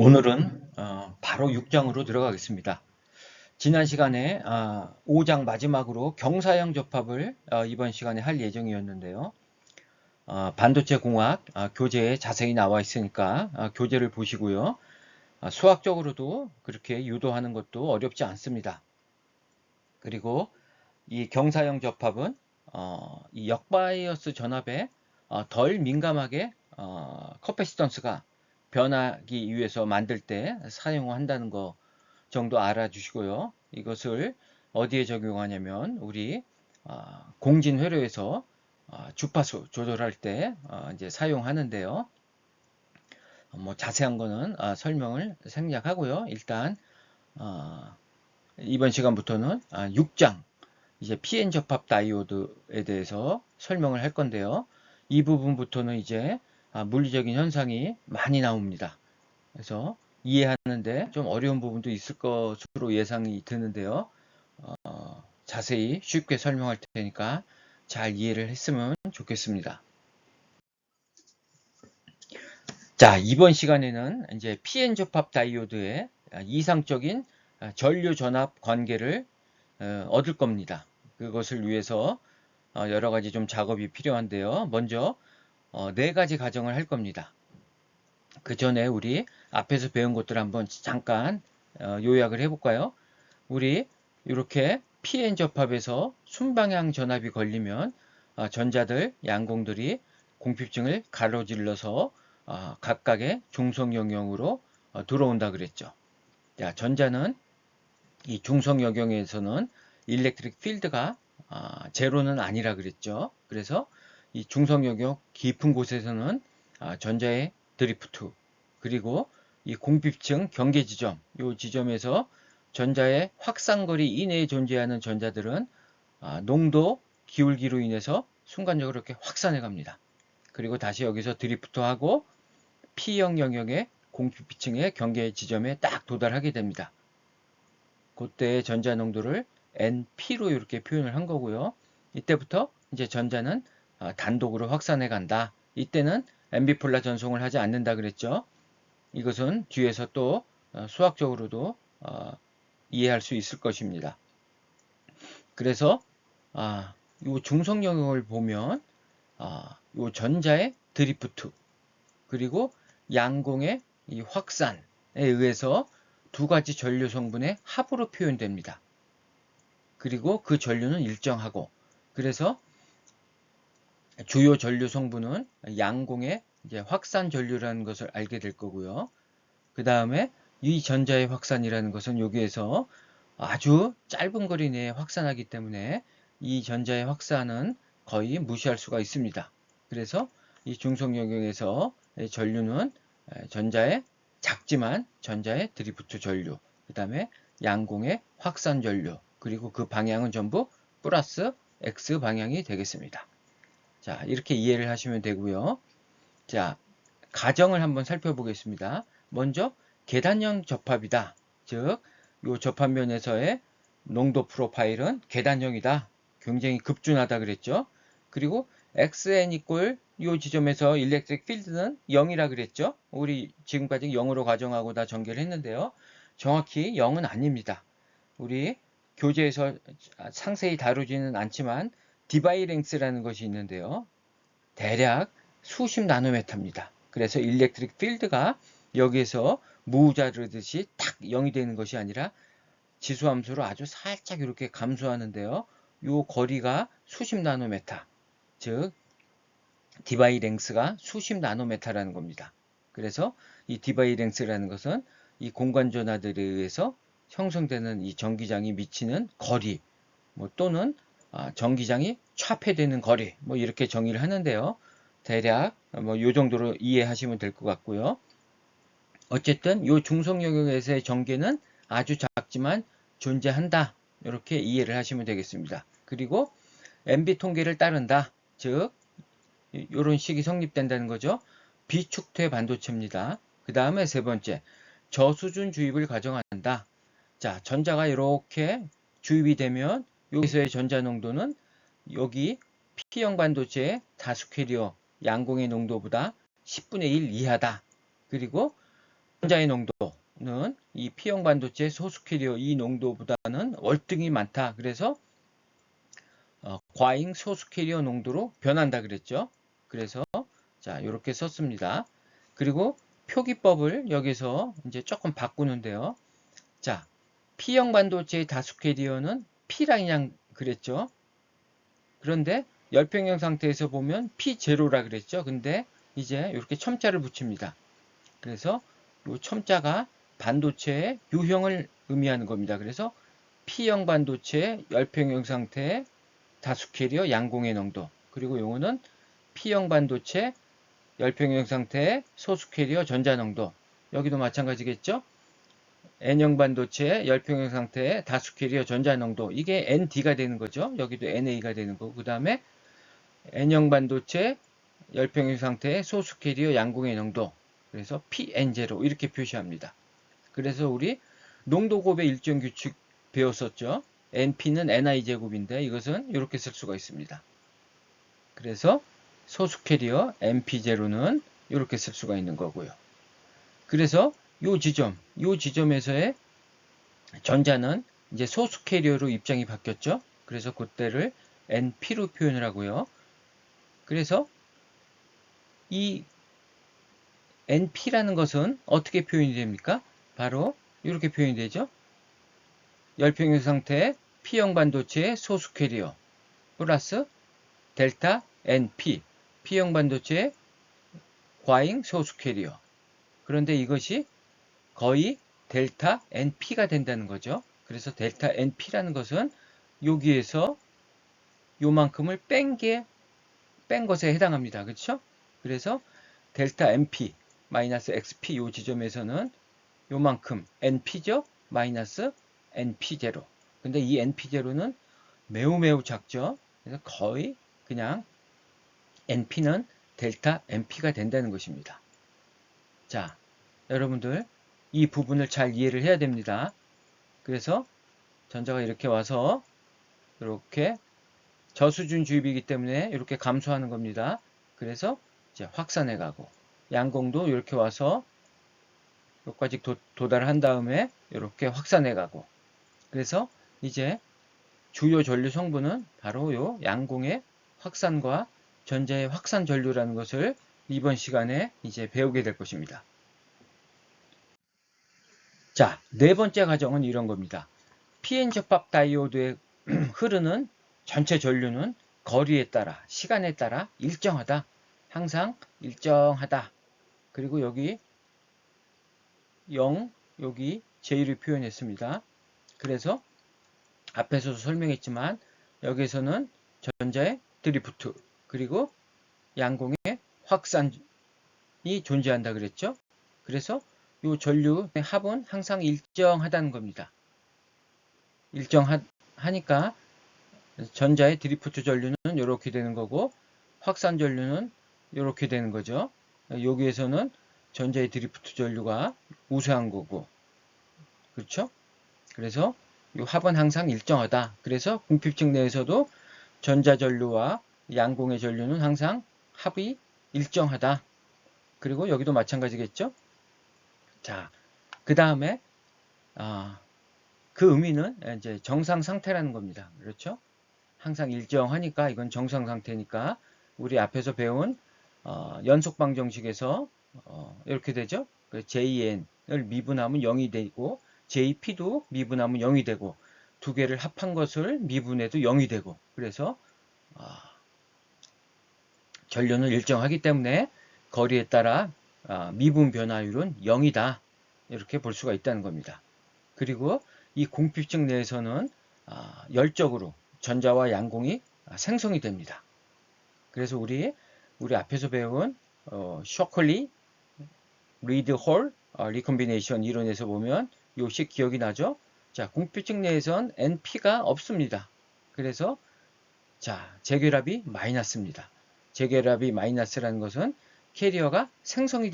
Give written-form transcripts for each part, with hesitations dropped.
오늘은 바로 6장으로 들어가겠습니다. 지난 시간에 5장 마지막으로 경사형 접합을 이번 시간에 할 예정이었는데요. 반도체 공학 교재에 자세히 나와 있으니까 교재를 보시고요. 수학적으로도 그렇게 유도하는 것도 어렵지 않습니다. 그리고 이 경사형 접합은 이 역바이어스 전압에 덜 민감하게 커패시턴스가 변하기 위해서 만들 때 사용한다는 거 정도 알아주시고요. 이것을 어디에 적용하냐면 우리 공진 회로에서 주파수 조절할 때 이제 사용하는데요. 뭐 자세한 거는 설명을 생략하고요. 일단 이번 시간부터는 6장 이제 PN 접합 다이오드에 대해서 설명을 할 건데요. 이 부분부터는 이제 물리적인 현상이 많이 나옵니다. 그래서 이해하는데 좀 어려운 부분도 있을 것으로 예상이 드는데요. 자세히 쉽게 설명할 테니까 잘 이해를 했으면 좋겠습니다. 자, 이번 시간에는 이제 PN 접합 다이오드의 이상적인 전류 전압 관계를 얻을 겁니다. 그것을 위해서 여러 가지 좀 작업이 필요한데요. 먼저 4가지 가정을 할 겁니다. 그 전에 우리 앞에서 배운 것들 한번 잠깐 요약을 해볼까요? 우리 이렇게 PN 접합에서 순방향 전압이 걸리면 전자들, 양공들이 공핍층을 가로질러서 각각의 중성 영역으로 들어온다 그랬죠. 자, 전자는 이 중성 영역에서는 일렉트릭 필드가 제로는 아니라 그랬죠. 그래서 이 중성 영역 깊은 곳에서는 전자의 드리프트, 그리고 이 공핍층 경계 지점, 이 지점에서 전자의 확산거리 이내에 존재하는 전자들은 농도 기울기로 인해서 순간적으로 이렇게 확산해 갑니다. 그리고 다시 여기서 드리프트하고 P형 영역의 공핍층의 경계 지점에 딱 도달하게 됩니다. 그때의 전자 농도를 NP로 이렇게 표현을 한 거고요. 이때부터 이제 전자는 단독으로 확산해 간다. 이때는 NB폴라 전송을 하지 않는다 그랬죠. 이것은 뒤에서 또 수학적으로도 이해할 수 있을 것입니다. 그래서 이 중성 영역을 보면 이 전자의 드리프트, 그리고 양공의 이 확산에 의해서 2가지 전류 성분의 합으로 표현됩니다. 그리고 그 전류는 일정하고, 그래서 주요 전류 성분은 양공의 이제 확산 전류라는 것을 알게 될 거고요. 그 다음에 이 전자의 확산이라는 것은 여기에서 아주 짧은 거리 내에 확산하기 때문에 이 전자의 확산은 거의 무시할 수가 있습니다. 그래서 이 중성 영역에서 전류는 전자의 작지만 전자의 드리프트 전류, 그 다음에 양공의 확산 전류, 그리고 그 방향은 전부 플러스 X 방향이 되겠습니다. 자, 이렇게 이해를 하시면 되고요. 자, 가정을 한번 살펴보겠습니다. 먼저 계단형 접합이다. 즉, 이 접합면에서의 농도 프로파일은 계단형이다. 굉장히 급준하다 그랬죠. 그리고 xn 이꼴 이 지점에서 일렉트릭 필드는 0이라 그랬죠. 우리 지금까지 0으로 가정하고 다 전개를 했는데요. 정확히 0은 아닙니다. 우리 교재에서 상세히 다루지는 않지만 디바이랭스라는 것이 있는데요. 대략 수십 나노메타입니다. 그래서 일렉트릭 필드가 여기에서 무 자르듯이 탁 0이 되는 것이 아니라 지수함수로 아주 살짝 이렇게 감소하는데요. 이 거리가 수십 나노메타, 즉 디바이 랭스가 수십 나노메타라는 겁니다. 그래서 이 디바이 랭스라는 것은 이 공간 전하들에 의해서 형성되는 이 전기장이 미치는 거리, 뭐 또는 전기장이 차폐되는 거리, 뭐 이렇게 정의를 하는데요. 대략 뭐 이 정도로 이해하시면 될 것 같고요. 어쨌든 이 중성 영역에서의 전개는 아주 작지만 존재한다. 이렇게 이해를 하시면 되겠습니다. 그리고 MB 통계를 따른다. 즉 이런 식이 성립된다는 거죠. 비축퇴 반도체입니다. 그 다음에 세 번째, 저수준 주입을 가정한다. 자, 전자가 이렇게 주입이 되면 여기서의 전자 농도는 여기 P형 반도체의 다수 캐리어 양공의 농도보다 10분의 1 이하다. 그리고 전자의 농도는 이 P형 반도체 소수 캐리어 이 농도보다는 월등히 많다. 그래서 과잉 소수 캐리어 농도로 변한다 그랬죠. 그래서 자, 이렇게 썼습니다. 그리고 표기법을 여기서 이제 조금 바꾸는데요. 자, P형 반도체의 다수 캐리어는 P라인양 그랬죠. 그런데 열평형 상태에서 보면 P0라 그랬죠. 근데 이제 이렇게 첨자를 붙입니다. 그래서 이 첨자가 반도체의 유형을 의미하는 겁니다. 그래서 P형 반도체 열평형 상태의 다수 캐리어 양공의 농도, 그리고 요거는 P형 반도체 열평형 상태의 소수 캐리어 전자 농도. 여기도 마찬가지겠죠. N형 반도체 열평형 상태의 다수 캐리어 전자 농도. 이게 ND가 되는 거죠. 여기도 NA가 되는 거고. 그 다음에 N형 반도체 열평형 상태의 소수 캐리어 양공의 농도. 그래서 PN0 이렇게 표시합니다. 그래서 우리 농도곱의 일정 규칙 배웠었죠. NP는 NI 제곱인데 이것은 이렇게 쓸 수가 있습니다. 그래서 소수 캐리어 NP0는 이렇게 쓸 수가 있는 거고요. 그래서 이 지점에서의 전자는 이제 소수 캐리어로 입장이 바뀌었죠. 그래서 그때를 NP로 표현을 하고요. 그래서 이 NP라는 것은 어떻게 표현이 됩니까? 바로 이렇게 표현이 되죠. 열평형 상태의 P형 반도체의 소수 캐리어 플러스 델타 NP, P형 반도체의 과잉 소수 캐리어. 그런데 이것이 거의 델타 NP가 된다는 거죠. 그래서 델타 NP라는 것은 여기에서 요만큼을 뺀 것에 해당합니다. 그렇죠? 그래서 델타 NP 마이너스 XP 요 지점에서는 요만큼 NP죠? 마이너스 NP0. 근데 이 NP0는 매우 작죠? 그래서 거의 그냥 NP는 델타 NP가 된다는 것입니다. 자, 여러분들 이 부분을 잘 이해를 해야 됩니다. 그래서 전자가 이렇게 와서 이렇게 저수준 주입이기 때문에 이렇게 감소하는 겁니다. 그래서 이제 확산해 가고 양공도 이렇게 와서 여기까지 도달한 다음에 이렇게 확산해 가고 그래서 이제 주요 전류 성분은 바로 요 양공의 확산과 전자의 확산 전류라는 것을 이번 시간에 이제 배우게 될 것입니다. 자, 네 번째 과정은 이런 겁니다. PN 접합 다이오드에 흐르는 전체 전류는 거리에 따라, 시간에 따라 일정하다. 항상 일정하다. 그리고 여기 0, 여기 J를 표현했습니다. 그래서 앞에서도 설명했지만 여기서는 전자의 드리프트 그리고 양공의 확산이 존재한다 그랬죠. 그래서 이 전류의 합은 항상 일정하다는 겁니다. 일정하니까 전자의 드리프트 전류는 이렇게 되는 거고 확산 전류는 이렇게 되는 거죠. 여기에서는 전자의 드리프트 전류가 우세한 거고 그렇죠? 그래서 이 합은 항상 일정하다. 그래서 궁핍층 내에서도 전자 전류와 양공의 전류는 항상 합이 일정하다. 그리고 여기도 마찬가지겠죠? 자, 그 다음에 그 의미는 이제 정상 상태라는 겁니다. 그렇죠? 항상 일정하니까 이건 정상 상태니까 우리 앞에서 배운 연속 방정식에서 이렇게 되죠. JN을 미분하면 0이 되고 JP도 미분하면 0이 되고 두 개를 합한 것을 미분해도 0이 되고 그래서 전류는 일정하기 때문에 거리에 따라 미분 변화율은 0이다. 이렇게 볼 수가 있다는 겁니다. 그리고 이 궁핍층 내에서는 열적으로 전자와 양공이 생성이 됩니다. 그래서 우리 앞에서 배운 쇼컬리 리드 홀 리컴비네이션 이론에서 보면 요식 기억이 나죠? 자, 궁핍층 내에선 NP가 없습니다. 그래서 자, 재결합이 마이너스입니다. 재결합이 마이너스라는 것은 캐리어가 생성이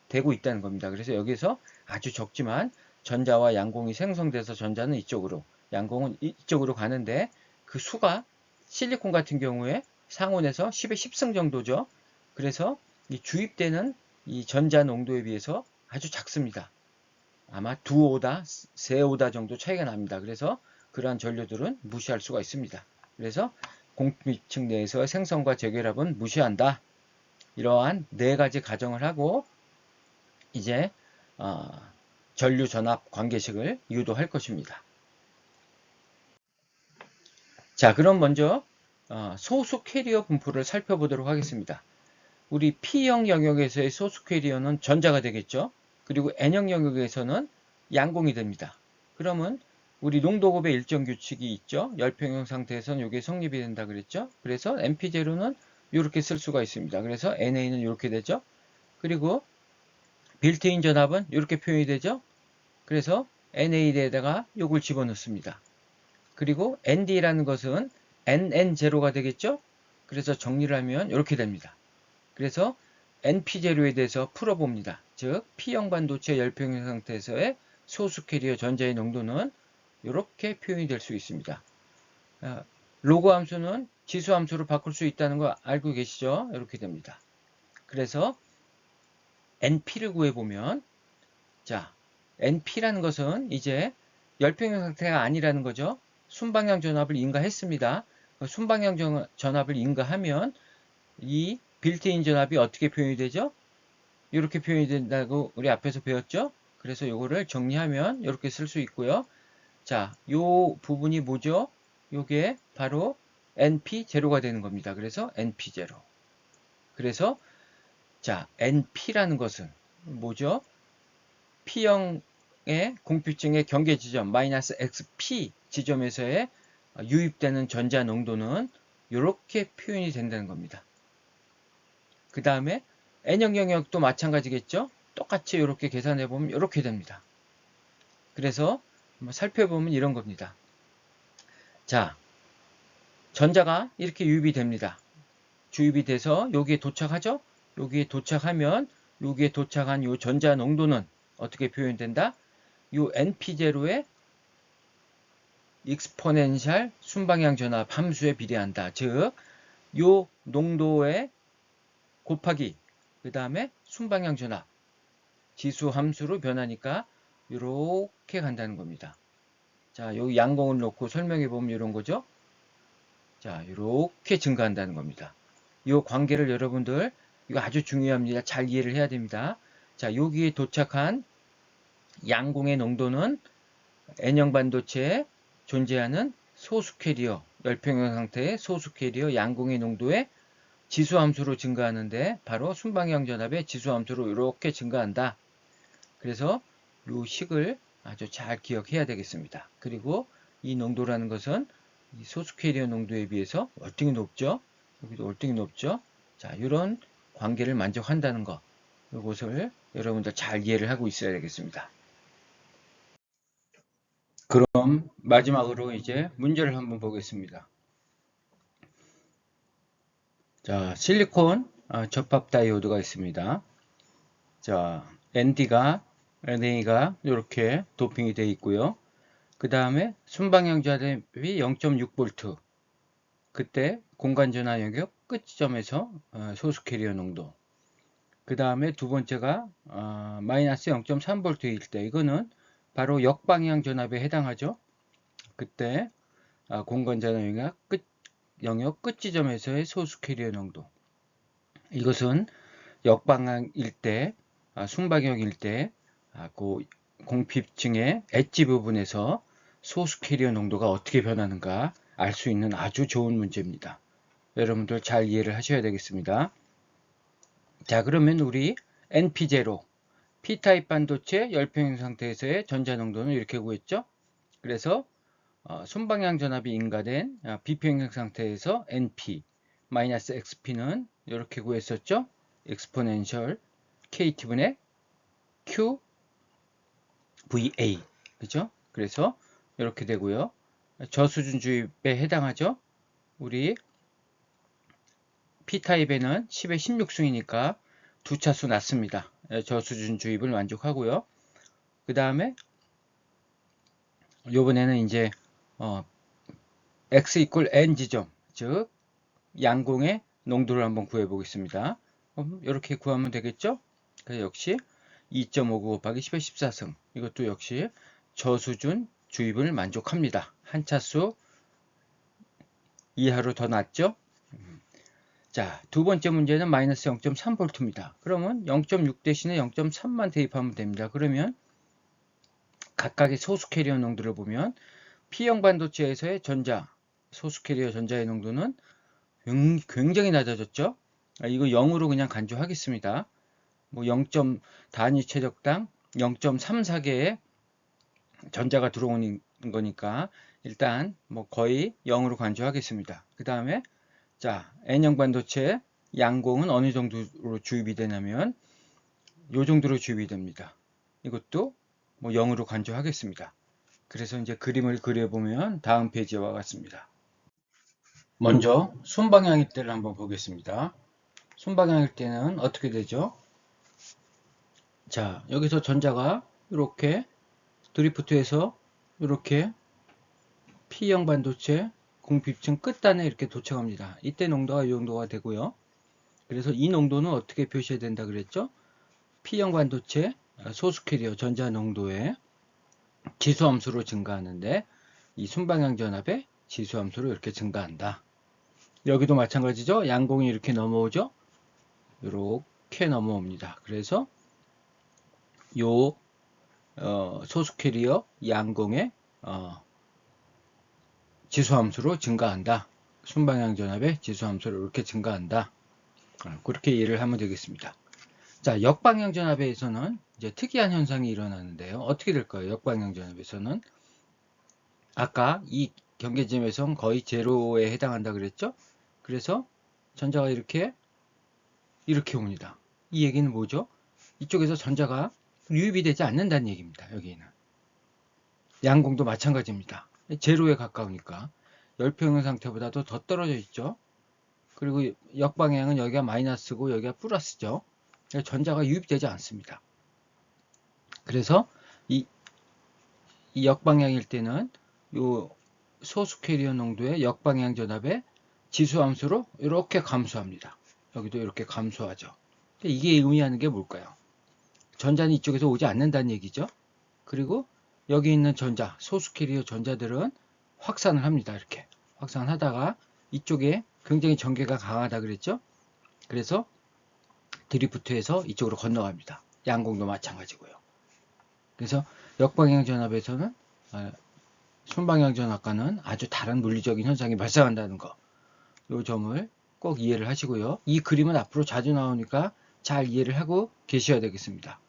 되고 있다는 겁니다. 그래서 여기서 아주 적지만 전자와 양공이 생성돼서 전자는 이쪽으로, 양공은 이쪽으로 가는데 그 수가 실리콘 같은 경우에 상온에서 10의 10승 정도죠. 그래서 이 주입되는 이 전자 농도에 비해서 아주 작습니다. 아마 2오다, 3오다 정도 차이가 납니다. 그래서 그러한 전류들은 무시할 수가 있습니다. 그래서 공기층 내에서 생성과 재결합은 무시한다. 이러한 4가지 가정을 하고 이제 전류 전압 관계식을 유도할 것입니다. 자, 그럼 먼저 소수 캐리어 분포를 살펴보도록 하겠습니다. 우리 P형 영역에서의 소수 캐리어는 전자가 되겠죠. 그리고 N형 영역에서는 양공이 됩니다. 그러면 우리 농도곱의 일정 규칙이 있죠. 열평형 상태에서는 이게 성립이 된다 그랬죠. 그래서 NP0는 이렇게 쓸 수가 있습니다. 그래서 NA는 이렇게 되죠. 그리고 빌트인 전압은 이렇게 표현이 되죠. 그래서 NA에다가 이걸 집어넣습니다. 그리고 ND라는 것은 NN0가 되겠죠. 그래서 정리를 하면 이렇게 됩니다. 그래서 NP0에 대해서 풀어봅니다. 즉 P형 반도체 열평형 상태에서의 소수 캐리어 전자의 농도는 이렇게 표현이 될 수 있습니다. 로그 함수는 지수 함수로 바꿀 수 있다는 거 알고 계시죠? 이렇게 됩니다. 그래서 NP를 구해보면 자, NP라는 것은 이제 열평형 상태가 아니라는 거죠. 순방향 전압을 인가했습니다. 순방향 전압을 인가하면 이 빌트인 전압이 어떻게 표현이 되죠? 이렇게 표현이 된다고 우리 앞에서 배웠죠? 그래서 이거를 정리하면 이렇게 쓸 수 있고요. 자, 요 부분이 뭐죠? 요게 바로 NP0가 되는 겁니다. 그래서 NP0. 그래서 자, NP라는 것은 뭐죠? P형의 공필증의 경계 지점 마이너스 XP 지점에서의 유입되는 전자 농도는 이렇게 표현이 된다는 겁니다. 그 다음에 N형 영역도 마찬가지겠죠? 똑같이 이렇게 계산해 보면 이렇게 됩니다. 그래서 살펴보면 이런 겁니다. 자, 전자가 이렇게 유입이 됩니다. 주입이 돼서 여기에 도착하죠? 여기에 도착하면 여기에 도착한 이 전자 농도는 어떻게 표현된다? 이 NP0의 익스포넨셜 순방향 전압 함수에 비례한다. 즉, 이 농도의 곱하기 그 다음에 순방향 전압 지수 함수로 변하니까 이렇게 간다는 겁니다. 자, 여기 양공을 놓고 설명해 보면 이런 거죠. 자, 이렇게 증가한다는 겁니다. 이 관계를 여러분들 이거 아주 중요합니다. 잘 이해를 해야 됩니다. 자, 여기에 도착한 양공의 농도는 N형 반도체에 존재하는 소수 캐리어, 열평형 상태의 소수 캐리어 양공의 농도의 지수 함수로 증가하는데 바로 순방향 전압의 지수 함수로 이렇게 증가한다. 그래서 이 식을 아주 잘 기억해야 되겠습니다. 그리고 이 농도라는 것은 이 소수 캐리어 농도에 비해서 월등히 높죠. 여기도 월등히 높죠. 자, 이런 관계를 만족한다는 거. 이것을 여러분들 잘 이해를 하고 있어야 되겠습니다. 그럼 마지막으로 이제 문제를 한번 보겠습니다. 자, 실리콘 접합 다이오드가 있습니다. 자, ND가 NA가 이렇게 도핑이 되어 있고요. 그 다음에 순방향 전압이 0.6V. 그때 공간 전화 영역 끝 지점에서 소수 캐리어 농도. 그 다음에 두 번째가 마이너스 0.3V일 때 이거는 바로 역방향 전압에 해당하죠. 그때 공간 전화 영역 끝 지점에서의 소수 캐리어 농도. 이것은 역방향일 때, 순방향일 때, 그 공핍층의 엣지 부분에서 소수 캐리어 농도가 어떻게 변하는가 알 수 있는 아주 좋은 문제입니다. 여러분들 잘 이해를 하셔야 되겠습니다. 자, 그러면 우리 NP0, P타입 반도체 열평형 상태에서의 전자 농도는 이렇게 구했죠. 그래서 순방향 전압이 인가된 비평형 상태에서 NP, 마이너스 XP는 이렇게 구했었죠. exponential KT분의 Q VA. 그죠? 그래서 이렇게 되고요. 저수준 주입에 해당하죠. 우리 P타입에는 10의 16승이니까 두 차수 낮습니다. 저수준 주입을 만족하고요. 그 다음에 요번에는 이제 X 이퀄 N 지점, 즉 양공의 농도를 한번 구해 보겠습니다. 이렇게 구하면 되겠죠? 그래서 역시 2.59 곱하기 10의 14승. 이것도 역시 저수준 주입을 만족합니다. 한 차수 이하로 더 낮죠? 자, 두 번째 문제는 마이너스 0.3V입니다. 그러면 0.6 대신에 0.3만 대입하면 됩니다. 그러면 각각의 소수 캐리어 농도를 보면 P형 반도체에서의 소수 캐리어 전자의 농도는 굉장히 낮아졌죠? 이거 0으로 그냥 간주하겠습니다. 뭐 0. 단위 최적당 0.34개의 전자가 들어오는 거니까 일단 뭐 거의 0으로 간주하겠습니다. 그 다음에 자, N형 반도체 양공은 어느 정도로 주입이 되냐면 이 정도로 주입이 됩니다. 이것도 뭐 0으로 간주하겠습니다. 그래서 이제 그림을 그려보면 다음 페이지와 같습니다. 먼저 순방향일 때를 한번 보겠습니다. 순방향일 때는 어떻게 되죠? 자, 여기서 전자가 이렇게 드리프트해서 이렇게 P형 반도체 공비층 끝단에 이렇게 도착합니다. 이때 농도가 이 정도가 되고요. 그래서 이 농도는 어떻게 표시해야 된다 그랬죠? P형 반도체 소수 캐리어 전자 농도의 지수함수로 증가하는데 이 순방향 전압의 지수함수로 이렇게 증가한다. 여기도 마찬가지죠. 양공이 이렇게 넘어오죠. 이렇게 넘어옵니다. 그래서 요 소수 캐리어 양공의 지수함수로 증가한다. 순방향 전압의 지수함수로 이렇게 증가한다. 그렇게 이해를 하면 되겠습니다. 자, 역방향 전압에서는 이제 특이한 현상이 일어나는데요. 어떻게 될까요? 역방향 전압에서는 아까 이 경계점에서는 거의 제로에 해당한다 그랬죠? 그래서 전자가 이렇게 옵니다. 이 얘기는 뭐죠? 이쪽에서 전자가 유입이 되지 않는다는 얘기입니다. 여기는 양공도 마찬가지입니다. 제로에 가까우니까 열평형 상태보다도 더 떨어져 있죠. 그리고 역방향은 여기가 마이너스고 여기가 플러스죠. 전자가 유입되지 않습니다. 그래서 이 역방향일 때는 요 소수 캐리어 농도의 역방향 전압의 지수함수로 이렇게 감소합니다. 여기도 이렇게 감소하죠. 이게 의미하는 게 뭘까요? 전자는 이쪽에서 오지 않는다는 얘기죠. 그리고 여기 있는 전자, 소수 캐리어 전자들은 확산을 합니다. 이렇게 확산하다가 이쪽에 굉장히 전개가 강하다 그랬죠. 그래서 드리프트해서 이쪽으로 건너갑니다. 양공도 마찬가지고요. 그래서 역방향 전압에서는 순방향 전압과는 아주 다른 물리적인 현상이 발생한다는 거, 이 점을 꼭 이해를 하시고요. 이 그림은 앞으로 자주 나오니까 잘 이해를 하고 계셔야 되겠습니다.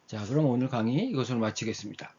자, 그럼 오늘 강의 이것으로 마치겠습니다.